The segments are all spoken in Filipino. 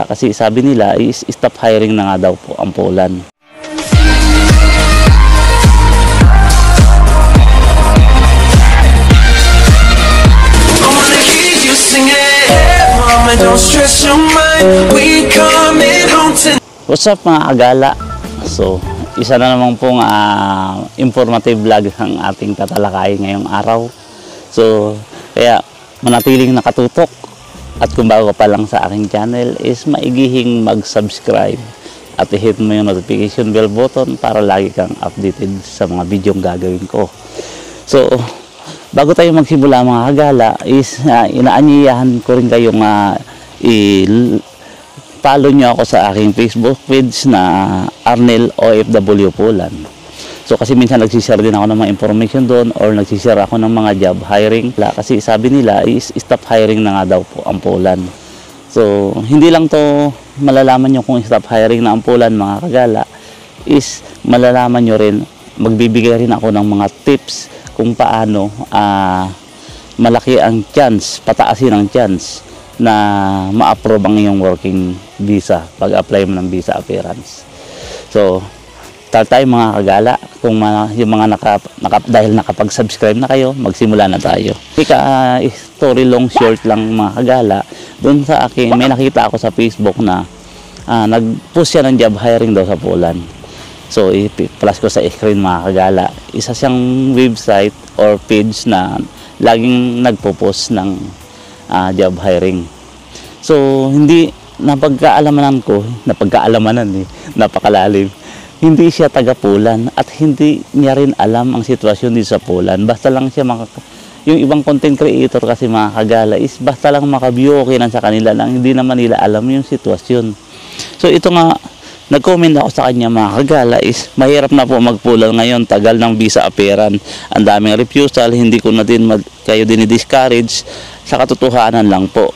Kasi sabi nila is stop hiring na nga daw po ang Poland. What's up mga kagala? So, isa na naman pong informative vlog ang ating tatalakayin ngayong araw. So, kaya manatiling nakatutok at kung bago pa lang sa aking channel is maigihing mag-subscribe at i-hit mo yung notification bell button para lagi kang updated sa mga videong gagawin ko. So, bago tayo magsimula mga kagala is inaanyayahan ko rin kayong follow nyo ako sa aking Facebook page na Arnel OFW Poland. So kasi minsan nagsishare din ako ng mga information doon or nagsishare ako ng mga job hiring. Kasi sabi nila is stop hiring na nga daw po ang Poland. So hindi lang to malalaman nyo kung stop hiring na ang Poland mga kagala, is malalaman nyo rin, magbibigay rin ako ng mga tips kung paano malaki ang chance, pataasin ang chance na ma-approve ang iyong working visa pag-apply mo ng visa appearance. So, tayo mga kagala, kung yung mga dahil nakapag-subscribe na kayo, magsimula na tayo. Story long short lang mga kagala, doon sa akin, may nakita ako sa Facebook na nag-post siya ng job hiring daw sa Poland. So, i-plus ko sa screen mga kagala. Isa siyang website or page na laging nagpo-post ng job hiring. So, hindi napagkaalamanan napakalalim. Hindi siya taga Poland at hindi niya rin alam ang sitwasyon dito sa Poland. Basta lang siya yung ibang content creator kasi mga kagala is basta lang makaview okay na sa kanila lang, hindi naman nila alam yung sitwasyon. So, ito nga, nag-comment ako sa kanya mga kagala is mahirap na po mag-Poland ngayon, tagal ng visa appearance, ang daming refusal, hindi ko na din kayo dinidiscourage, sa katotohanan lang po.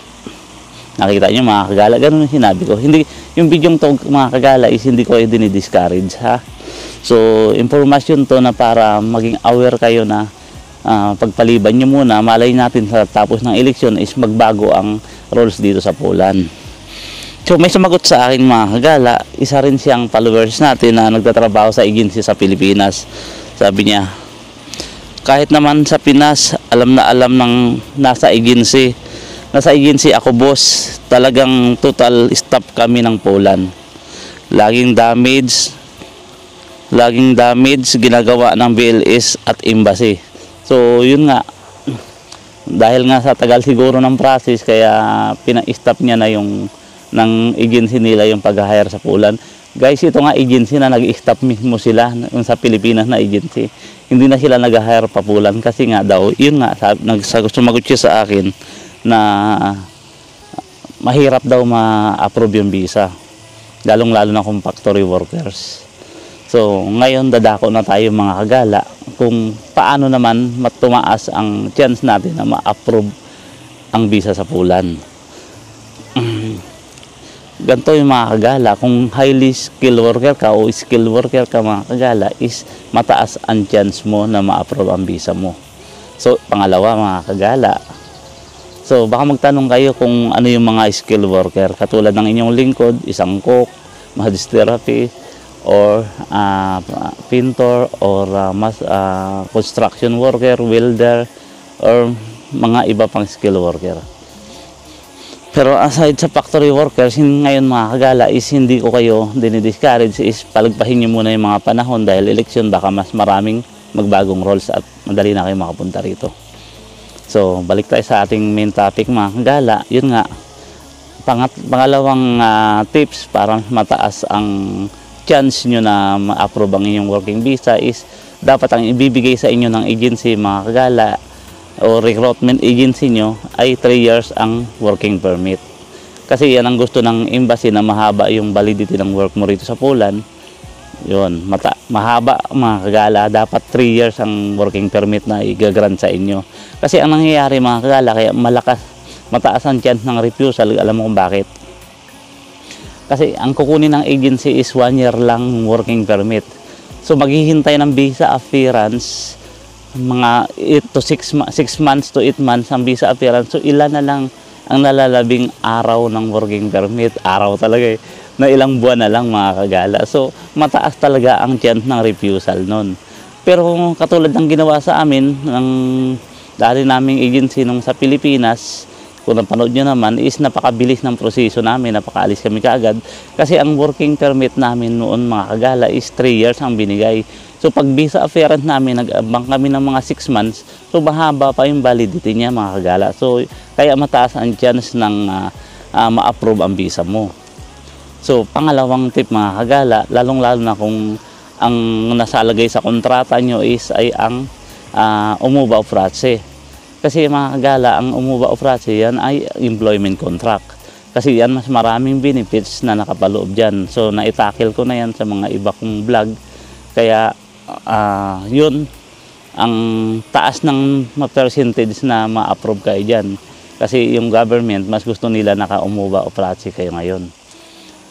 Nakita nyo mga kagala, ganun yung sinabi ko. Hindi, yung video to mga kagala is hindi ko kayo dinidiscourage ha. So informasyon to na para maging aware kayo na pagpaliban nyo muna, malay natin sa tapos ng eleksyon is magbago ang rules dito sa Poland. So may sumagot sa akin mga kagala, isa rin siyang followers natin na nagtatrabaho sa agency sa Pilipinas. Sabi niya, kahit naman sa Pinas, alam ng nasa agency ako boss, talagang total stop kami ng Poland. Laging damage ginagawa ng BLS at embassy. So yun nga, dahil nga sa tagal siguro ng process, kaya pina-stop niya na yung ng agency nila yung pag-hire sa Poland. Guys, ito nga agency na nag-stop mismo sila yung sa Pilipinas na agency. Hindi na sila nag-hire pa Poland kasi nga daw, yun nga, sumagot siya sa akin na mahirap daw ma-approve yung visa. Lalong-lalo na kung factory workers. So, ngayon dadako na tayo mga kagala kung paano naman matumaas ang chance natin na ma-approve ang visa sa Poland. Ganito yung mga kagala, kung highly skilled worker ka o skilled worker ka mga kagala, is mataas ang chance mo na ma-approve ang visa mo. So, pangalawa mga kagala, so baka magtanong kayo kung ano yung mga skilled worker, katulad ng inyong lingkod, isang cook, massage therapy, or painter, or construction worker, welder, or mga iba pang skilled worker. Pero aside sa factory workers, ngayon mga kagala is hindi ko kayo dinidiscourage, is palagpahin nyo muna yung mga panahon dahil election, baka mas maraming magbagong roles at madali na kayo makapunta rito. So balik tayo sa ating main topic mga kagala. Yun nga, pangalawang tips para mataas ang chance nyo na ma-approve ang inyong working visa is dapat ang ibibigay sa inyo ng agency mga kagala o recruitment agency nyo ay 3 years ang working permit. Kasi yan ang gusto ng embassy, na mahaba yung validity ng work mo rito sa Poland. Yun, mahaba mga kagala, dapat 3 years ang working permit na i-grant sa inyo. Kasi ang nangyayari mga kagala, kaya mataas ang chance ng refusal, alam mo kung bakit? Kasi ang kukunin ng agency is 1 year lang working permit. So maghihintay ng visa appearance mga 6 months to 8 months ang visa appearance. So ilan na lang ang nalalabing araw ng working permit, araw talaga na ilang buwan na lang mga kagala. So, mataas talaga ang chance ng refusal nun. Pero katulad ng ginawa sa amin, ng dali naming agency nung sa Pilipinas, kung napanood nyo naman, is napakabilis ng proseso namin, napakaalis kami kaagad. Kasi ang working permit namin noon mga kagala is 3 years ang binigay. So pag visa afferent namin, nag-abang kami ng mga 6 months, so mahaba pa yung validity niya mga kagala. So kaya mataas ang chance ng ma-approve ang visa mo. So pangalawang tip mga kagala, lalong-lalo na kung ang nasalagay sa kontrata nyo is ay ang umuba o frase. Kasi mga kagala, ang umuba o frase yan ay employment contract. Kasi yan mas maraming benefits na nakapaloob dyan. So naitakil ko na yan sa mga iba kong vlog. Kaya yun, ang taas ng percentage na ma-approve kayo dyan. Kasi yung government, mas gusto nila naka-umuba o frase kayo ngayon.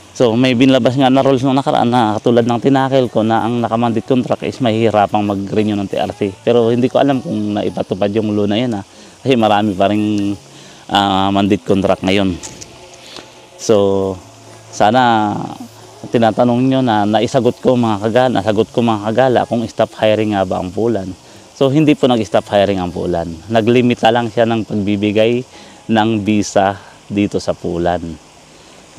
So may binlabas nga na rules nung nakaraan na katulad ng tinakil ko na ang nakamandate contract is mahihirapang mag-renew ng TRC. Pero hindi ko alam kung naipatupad yung law na yan kasi marami pa rin mandate contract ngayon. So sana tinatanong nyo na nasagot ko mga kagala kung stop hiring nga ba ang Pulan. So hindi po nag-stop hiring ang Pulan. Naglimita lang siya ng pagbibigay ng visa dito sa Pulan.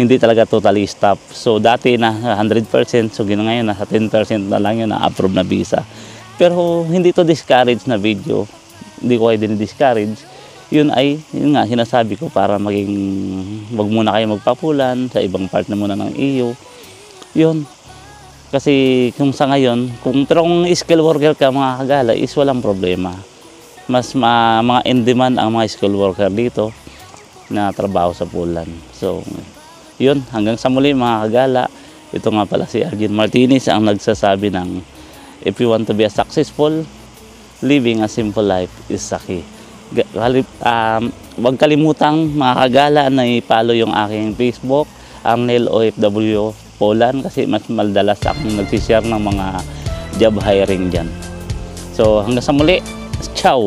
Hindi talaga totally stop. So dati na 100%, so ngayon nasa 10% na lang yun na approve na visa. Pero hindi to discourage na video. Hindi ko kayo din-discourage. Yun nga sinasabi ko para maging wag muna kayo magpapulan sa ibang part na muna ng EU. Yun. Kasi kung sa ngayon, pero kung skill worker ka mga kagala is walang problema. Mas mga in-demand ang mga skill worker dito na trabaho sa Pulan. So, yun. Hanggang sa muli mga kagala. Ito nga pala si Arjen Martinez ang nagsasabi ng if you want to be a successful, living a simple life is the key. Huwag kalimutang mga kagala na i-follow yung aking Facebook, Arnel OFW Poland, kasi mas maldalas akong nagsishare ng mga job hiring dyan. So hanggang sa muli, ciao!